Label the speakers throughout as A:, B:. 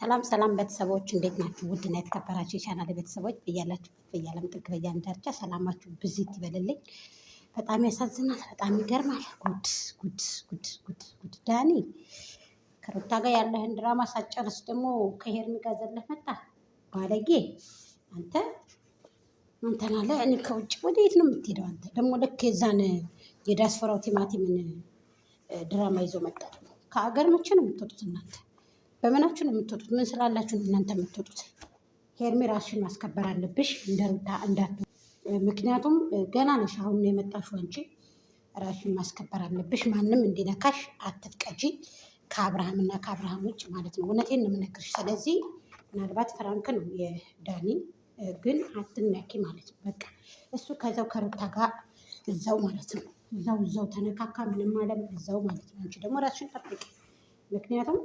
A: ሰላም ሰላም ቤተሰቦች እንዴት ናችሁ? ውድና የተከበራችሁ የቻናል ቤተሰቦች በያላችሁበት በየዓለም ጥግ በየዓለም ዳርቻ ሰላማችሁ ብዝት ይበልልኝ። በጣም ያሳዝናል። በጣም ይገርማል። ጉድ ጉድ ጉድ ጉድ ጉድ! ዳኒ ከሩታ ጋር ያለህን ድራማ ሳጨርስ ደግሞ ከሄርሚ ጋር ዘለህ መጣ። ባለጌ አንተ አንተን አለ እኔ ከውጭ ወደ የት ነው የምትሄደው? አንተ ደግሞ ልክ የዛን የዲያስፖራው ቲማቲምን ድራማ ይዞ መጣ። ከሀገር መቼ ነው የምትወጡት እናንተ? በምናችሁ ነው የምትወጡት? ምን ስላላችሁ ነው እናንተ የምትወጡት? ሄርሜ ራስሽን ማስከበር አለብሽ እንደ ሩታ እንዳት። ምክንያቱም ገና ነሽ፣ አሁን ነው የመጣሽው አንቺ። ራስሽን ማስከበር አለብሽ። ማንም እንዲነካሽ አትፍቀጂ፣ ከአብርሃም እና ከአብርሃም ውጭ ማለት ነው። እውነቴን ነው የምነግርሽ። ስለዚህ ምናልባት ፍራንክ ነው የዳኒ ግን አትነኪ ማለት ነው። በቃ እሱ ከዛው ከሩታ ጋር እዛው ማለት ነው። እዛው ተነካካ ምንም አለም እዛው ማለት ነው። አንቺ ደግሞ ራስሽን ጠብቂ። ምክንያቱም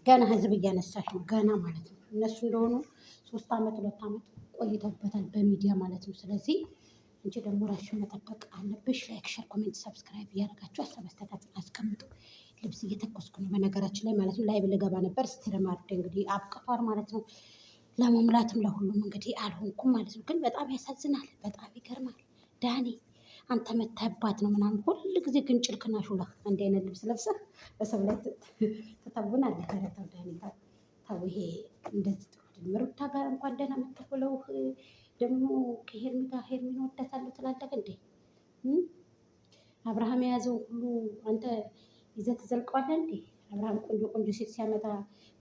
A: ገና ህዝብ እያነሳሽ ነው ገና ማለት ነው። እነሱ እንደሆኑ 3 ዓመት 2 ዓመት ቆይተውበታል በሚዲያ ማለት ነው። ስለዚህ አንቺ ደግሞ ራስሽን መጠበቅ አለብሽ። ላይክ፣ ሸር፣ ኮሜንት፣ ሰብስክራይብ እያደረጋችሁ ሀሳብ አስተያየታችሁን አስቀምጡ። ልብስ እየተኮስኩ ነው በነገራችን ላይ ማለት ነው። ላይቭ ልገባ ነበር ስትሪም አድርጌ እንግዲህ አብቅቷል ማለት ነው። ለመሙላትም ለሁሉም እንግዲህ አልሆንኩም ማለት ነው። ግን በጣም ያሳዝናል። በጣም ይገርማል። ዳኒ አንተ መተህባት ነው ምናምን ሁል ጊዜ ግን ጭልክና ሹላ አንድ አይነት ልብስ ለብሰህ በሰው ላይ ትተውናለህ። ኧረ ተው ዳኒ ተው። ይሄ እንደዚህ ጥሩ አይደለም። ሩታ ጋር እንኳን ደህና መተህ ብለው ደግሞ ከሄርሚ ጋር ሄርሚን ወዳታለሁ ትላለህ እንዴ? አብርሃም የያዘው ሁሉ አንተ ይዘህ ትዘልቀዋለህ እንዴ? አብርሃም ቆንጆ ቆንጆ ሴት ሲያመጣ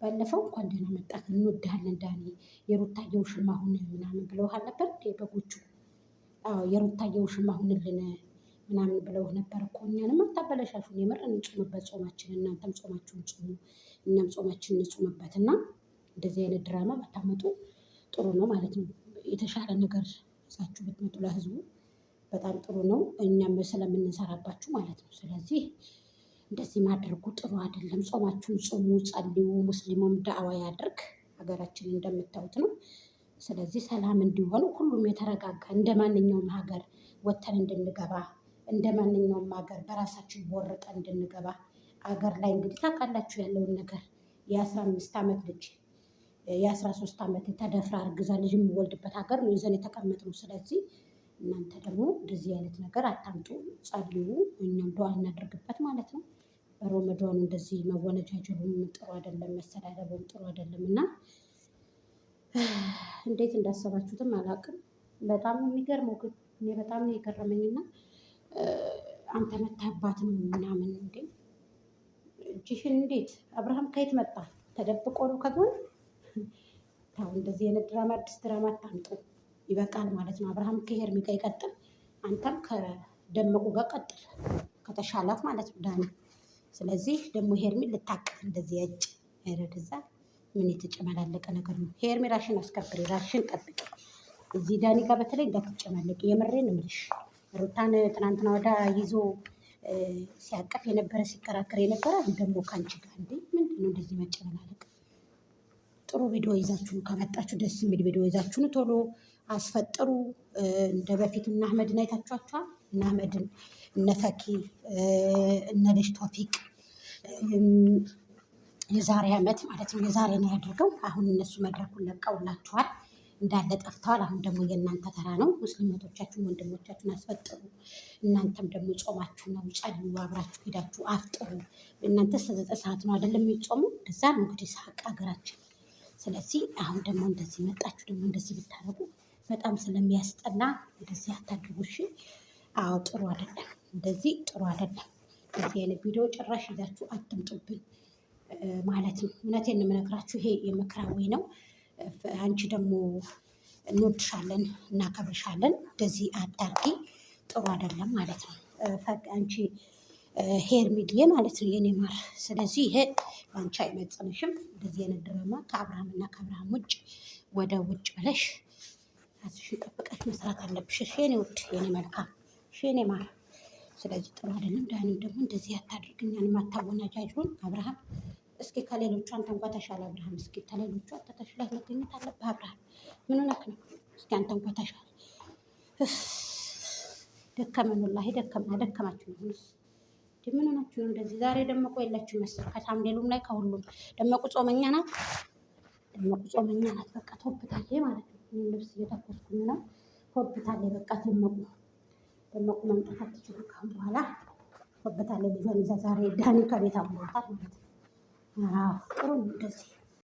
A: ባለፈው እንኳን ደህና መጣህ እንወድሃለን ዳኒ የሩታየው ሽማ ሁን ምናምን ብለውሃል ነበር እንዴ በጎቹ? አዎ የሩታየው ሽማ ሁንልን ምናምን ብለው ነበር እኮ። እኛንም አታበለሻሹን። የምር እንጹምበት ጾማችን፣ እናንተም ጾማችሁን ጾሙ፣ እኛም ጾማችን እንጹምበት እና እንደዚህ አይነት ድራማ ባታመጡ ጥሩ ነው ማለት ነው። የተሻለ ነገር ይዛችሁ ብትመጡ ለህዝቡ በጣም ጥሩ ነው። እኛም ስለምንሰራባችሁ ማለት ነው። ስለዚህ እንደዚህ ማድረጉ ጥሩ አይደለም። ጾማችሁን ጾሙ፣ ጸልዩ። ሙስሊሙም ዳዕዋ ያድርግ። ሀገራችን እንደምታዩት ነው። ስለዚህ ሰላም እንዲሆን ሁሉም የተረጋጋ እንደ ማንኛውም ሀገር ወተን እንድንገባ እንደ ማንኛውም ሀገር በራሳችን ቦርጠን እንድንገባ አገር ላይ እንግዲህ ታውቃላችሁ ያለውን ነገር የ15 ዓመት ልጅ የ13 ዓመት ተደፍራ እርግዛ ልጅ የሚወልድበት ሀገር ነው ይዘን የተቀመጥነው። ስለዚህ እናንተ ደግሞ እንደዚህ አይነት ነገር አታምጡ፣ ጸልዩ፣ እኛም ዱዓ እናደርግበት ማለት ነው። በረመዳኑ እንደዚህ መወነጃጀሉም ጥሩ አይደለም፣ መሰዳደቡም ጥሩ አይደለም እና እንዴት እንዳሰባችሁትም አላውቅም። በጣም የሚገርመው ግን እኔ በጣም ነው የገረመኝና አንተ መታባት ነው ምናምን እንዴ? እጅሽን እንዴት አብርሃም ከየት መጣ? ተደብቆ ነው ከጎን? ታው እንደዚህ አይነት ድራማ አዲስ ድራማ አታምጡ። ይበቃል ማለት ነው። አብርሃም ከሄርሚ ጋር ይቀጥል፣ አንተም ከደመቁ ጋር ቀጥል፣ ከተሻላት ማለት ነው ዳኒ። ስለዚህ ደግሞ ሄርሚ ልታቀፍ እንደዚህ ያጭ አይረድዛ ምን የተጨመላለቀ ነገር ነው? ሄርሚ ራሽን አስከብሪ፣ ራሽን ጠብቂ። እዚህ ዳኒ ጋር በተለይ እንዳትጨማለቂ። የምሬን እምልሽ ሩታን ትናንትና ወዳ ይዞ ሲያቀፍ የነበረ ሲከራከር የነበረ ደግሞ ከአንቺ ጋር እንዴ! ምንድን ነው እንደዚህ መጨመላለቅ? ጥሩ ቪዲዮ ይዛችሁ ከመጣችሁ ደስ የሚል ቪዲዮ ይዛችሁን ቶሎ አስፈጥሩ። እንደ በፊት እነ አህመድን አይታችኋቸዋል። እነ አህመድን እነ ፈኪ እነ ልጅ ቶፊቅ የዛሬ ዓመት ማለት ነው የዛሬ ነው ያደርገው። አሁን እነሱ መድረኩን ለቀውላችኋል እንዳለ ጠፍተዋል። አሁን ደግሞ የእናንተ ተራ ነው። ሙስሊሞቻችሁን ወንድሞቻችሁን አስፈጥሩ። እናንተም ደግሞ ጾማችሁ ነው፣ ጸልዩ፣ አብራችሁ ሄዳችሁ አፍጥሩ። እናንተ 9 ሰዓት ነው አይደለም የሚጾሙ? እንደዛ ነው እንግዲህ ሳቅ ሀገራችን። ስለዚህ አሁን ደግሞ እንደዚህ መጣችሁ ደግሞ እንደዚህ ብታረጉ በጣም ስለሚያስጠላ እንደዚህ አታድርጉ እሺ። አዎ ጥሩ አይደለም፣ እንደዚህ ጥሩ አይደለም። እንደዚህ አይነት ቪዲዮ ጭራሽ ይዛችሁ አትምጡብን ማለት ነው። እውነቴን ነው የምነግራችሁ። ይሄ የመከራዊ ነው። አንቺ ደግሞ እንወድሻለን እናከብርሻለን፣ እንደዚህ አታርጊ፣ ጥሩ አይደለም ማለት ነው። አንቺ ሄርሚዬ ማለት ነው የኔ ማር። ስለዚህ ይሄ አንቺ አይመጥንሽም። እንደዚህ አይነት ድራማ ከአብርሃም እና ከአብርሃም ውጭ ወደ ውጭ ብለሽ ራስሽን ጠብቀሽ መስራት አለብሽ። የኔ ውድ የኔ መልካም የኔ ማር። ስለዚህ ጥሩ አይደለም። ዳኒ ደግሞ እንደዚህ አታድርግ፣ እኛንም አታወናጃጅሩን። አብርሃም እስኪ ከሌሎቹ አንተ እንኳ ተሻለ። አብርሃም እስኪ ከሌሎቹ አንተ ተሽለህ መገኘት አለብህ። አብርሃም ምን ሆነህ ነው? እስኪ አንተ እንኳ ተሻለ። ደከመን ወላሂ ደከማችሁ ነው። ምን ሆናችሁ ነው እንደዚህ? ዛሬ ደመቁ የለችም መሰል ከሳምሌሉም ላይ ከሁሉም ደመቁ ጾመኛ ናት። ደመቁ ጾመኛ ናት። በቃ ተወብታለች ማለት ነው። እኔ ልብስ እየተኮስኩኝ ነው። ተወብታለች በቃ ደመቁ መምጣት አትችሉም ካሁን በኋላ ተወብታለች። ልጇን ይዛ ዛሬ ዳኒ ከቤት አምሮታል ማለት ነው። ጥሩ ነው እንደዚህ